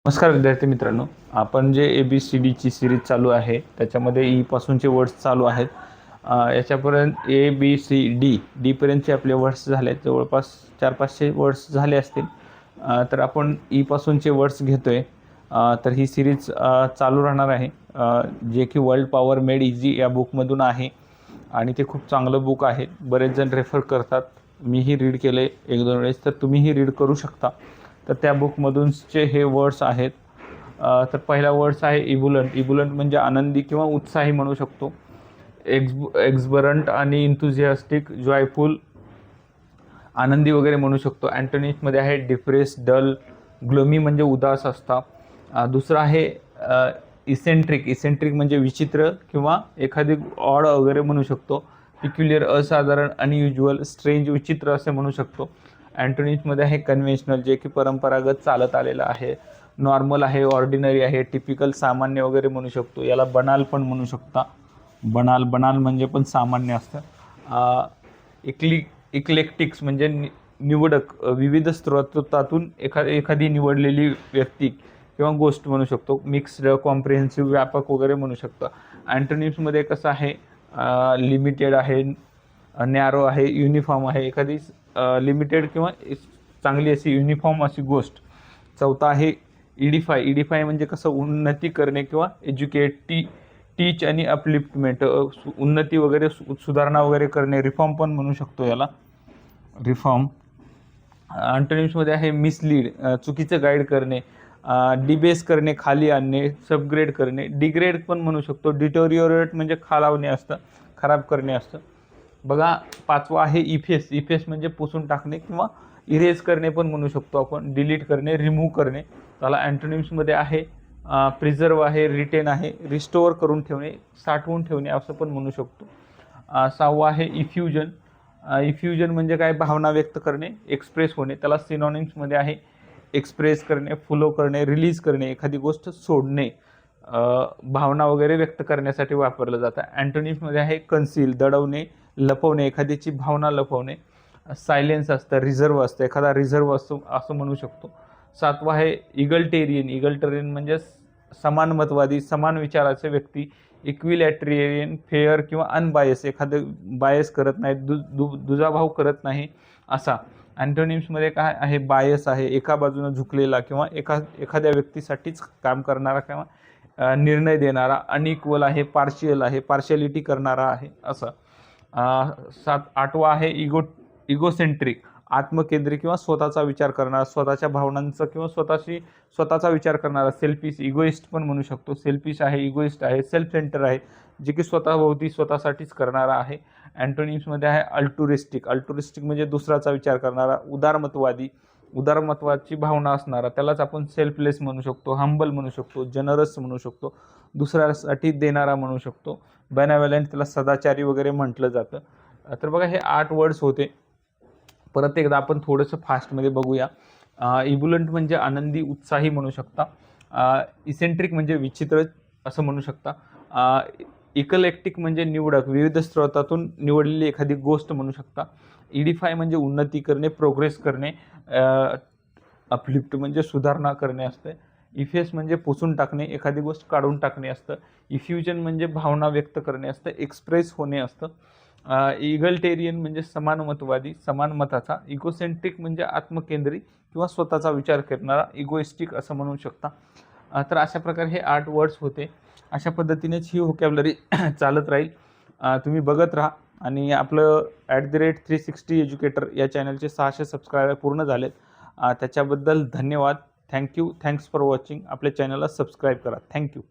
नमस्कार विद्यार्थी मित्रांनो, आपण जे ABCD ची सिरीज चालू आहे त्याच्यामध्ये ई पासूनचे वर्ड्स चालू आहेत. याच्यापर्यंत ABCD पर्यंतचे आपले वर्ड्स झाले आहेत, जवळपास 400-500 वर्ड्स झाले असतील. तर आपण ई पासूनचे वर्ड्स घेतोय. तर ही सिरीज चालू राहणार आहे, जे की वर्ल्ड पॉवर मेड इझी या बुकमधून आहे आणि ते खूप चांगलं बुक आहे. बरेच जण रेफर करतात, मीही रीड केले 1-2 वेळेस, तर तुम्हीही रीड करू शकता. तर त्या बुकमधूनचे हे वर्ड्स आहेत. तर पहिला वर्ड्स आहे इबुलंट. इबुलंट म्हणजे आनंदी किंवा उत्साही म्हणू शकतो. एक्सबरंट आणि इंथुझियास्टिक, जॉयफुल, आनंदी वगैरे म्हणू शकतो. अँटोनिम्समध्ये आहे डिप्रेस, डल, ग्लोमी म्हणजे उदास असता. दुसरा आहे इसेंट्रिक. इसेंट्रिक म्हणजे विचित्र किंवा एखादी ऑड वगैरे म्हणू शकतो. पिक्युलियर, असाधारण, अनयुज्युअल, स्ट्रेंज, विचित्र असे म्हणू शकतो. अँटोनिम्समध्ये आहे कन्व्हेन्शनल, जे की परंपरागत चालत आलेलं आहे. नॉर्मल आहे, ऑर्डिनरी आहे, टिपिकल, सामान्य वगैरे म्हणू शकतो. याला बनाल पण म्हणू शकता. बनाल म्हणजे पण सामान्य असतं. इक्लेक्टिक्स म्हणजे निवडक, विविध स्रोतातून एखादी निवडलेली व्यक्ती किंवा गोष्ट म्हणू शकतो. मिक्स्ड, कॉम्प्रिहेन्सिव्ह, व्यापक वगैरे म्हणू शकतो. अँटोनिम्समध्ये कसं आहे, लिमिटेड आहे, नॅरो आहे, युनिफॉर्म आहे. एखादी लिमिटेड किंवा चांगली अशी युनिफॉर्म अशी गोष्ट. चौथा आहे इडिफाय. इडिफाय म्हणजे कसं, उन्नती करणे किंवा एज्युकेट, टीच आणि अपलिफ्टमेंट, उन्नती वगैरे, सुधारणा वगैरे करणे. रिफॉर्म पण म्हणू शकतो याला, रिफॉर्म. अँटोनिम्समध्ये आहे मिसलीड, चुकीचं गाईड करणे, डिबेस करणे, खाली आणणे, सबग्रेड करणे. डिग्रेड पण म्हणू शकतो. डिटोरिओरेट म्हणजे खालावणे असतं, खराब करणे असतं. बघा, पाचवा आहे इफेस. इफेस म्हणजे पुसून टाकणे किंवा इरेज करणे पण म्हणू शकतो आपण. डिलीट करणे, रिमूव्ह करणे. त्याला अँटोनिम्समध्ये आहे प्रिझर्व आहे, रिटेन आहे, रिस्टोअर करून ठेवणे, साठवून ठेवणे असं पण म्हणू शकतो. सहावा आहे इफ्युजन. इफ्युजन म्हणजे काय, भावना व्यक्त करणे, एक्सप्रेस होणे. त्याला सिनॉनिम्समध्ये आहे एक्सप्रेस करणे, फ्लो करणे, रिलीज करणे, एखादी गोष्ट सोडणे, भावना वगैरे व्यक्त करण्यासाठी वापरलं जातं. अँटोनिम्समध्ये आहे कन्सील, दडवणे, लपवणे, एखाद्याची भावना लपवणे. सायलेन्स असतं, रिझर्व असतं, एखादा रिझर्व असतो असं म्हणू शकतो. सातवा आहे इगल्टेरियन. इगल्टेरियन म्हणजे समानमतवादी, समान विचाराचे व्यक्ती. इक्विलॅटरियन, फेअर किंवा अनबायस, एखादं बायस करत नाही, दुजाभाव करत नाही असा. अँटोनिम्समध्ये काय आहे, बायस आहे, एका बाजूने झुकलेला किंवा एखाद्या व्यक्तीसाठीच काम करणारा किंवा निर्णय देणारा. अनइक्वल आहे, पार्शियल आहे, पार्शियलिटी करणारा आहे असं. आठवा आहे इगोसेंट्रिक, आत्मकेंद्रित किंवा स्वतःचा विचार करणारा, स्वतःच्या भावनांचा किंवा स्वतःचा विचार करणारा. सेल्फिश, इगोइस्ट पण म्हणू शकतो. सेल्फिश आहे, इगोइस्ट आहे, सेल्फ सेंटर आहे, जे की स्वतःभोवती स्वतःसाठीच करणारा आहे. अँटोनिम्समध्ये आहे अल्टुरिस्टिक. अल्टुरिस्टिक म्हणजे दुसऱ्याचा विचार करणारा. उदारमतवादी, उदारमत्वाची भावना असणारा, त्यालाच आपण सेल्फलेस म्हणू शकतो, हंबल म्हणू शकतो, जनरस म्हणू शकतो, दुसऱ्यासाठी देणारा म्हणू शकतो. बेनेवलेंट, त्याला सदाचारी वगैरे म्हटलं जातं. तर बघा, हे 8 वर्ड्स होते. परत एकदा आपण थोडंसं फास्टमध्ये बघूया. इबुलंट म्हणजे आनंदी, उत्साही म्हणू शकता. इसेंट्रिक म्हणजे विचित्र असं म्हणू शकता. इकलेक्टिक म्हणजे निवडक, विविध स्रोतातून निवडलेली एखादी गोष्ट म्हणू शकता. इडिफाय म्हणजे उन्नती करणे, प्रोग्रेस करणे. अपलिफ्ट म्हणजे सुधारणा करणे असते. इफेस म्हणजे पुसून टाकणे, एखादी गोष्ट काढून टाकणे असतं. इफ्युजन म्हणजे भावना व्यक्त करणे असतं, एक्सप्रेस होणे असतं. इगल्टेरियन म्हणजे समानमतवादी, समान मताचा. इगोसेंट्रिक म्हणजे आत्मकेंद्री किंवा स्वतःचा विचार करणारा, इगोइस्टिक असं म्हणू शकता. तर अशा प्रकारे हे 8 वर्ड्स होते. अशा पद्धतीनेच ही व्होकॅब्युलरी चालत राहील. तुम्ही बघत राहा. आणि आपलं @360 एज्युकेटर या चॅनलचे 600 सबस्क्रायबर पूर्ण झालेत. त्याच्याबद्दल धन्यवाद. थँक्यू. Thanks for watching. आपल्या चॅनलला सबस्क्राईब करा. थँक्यू.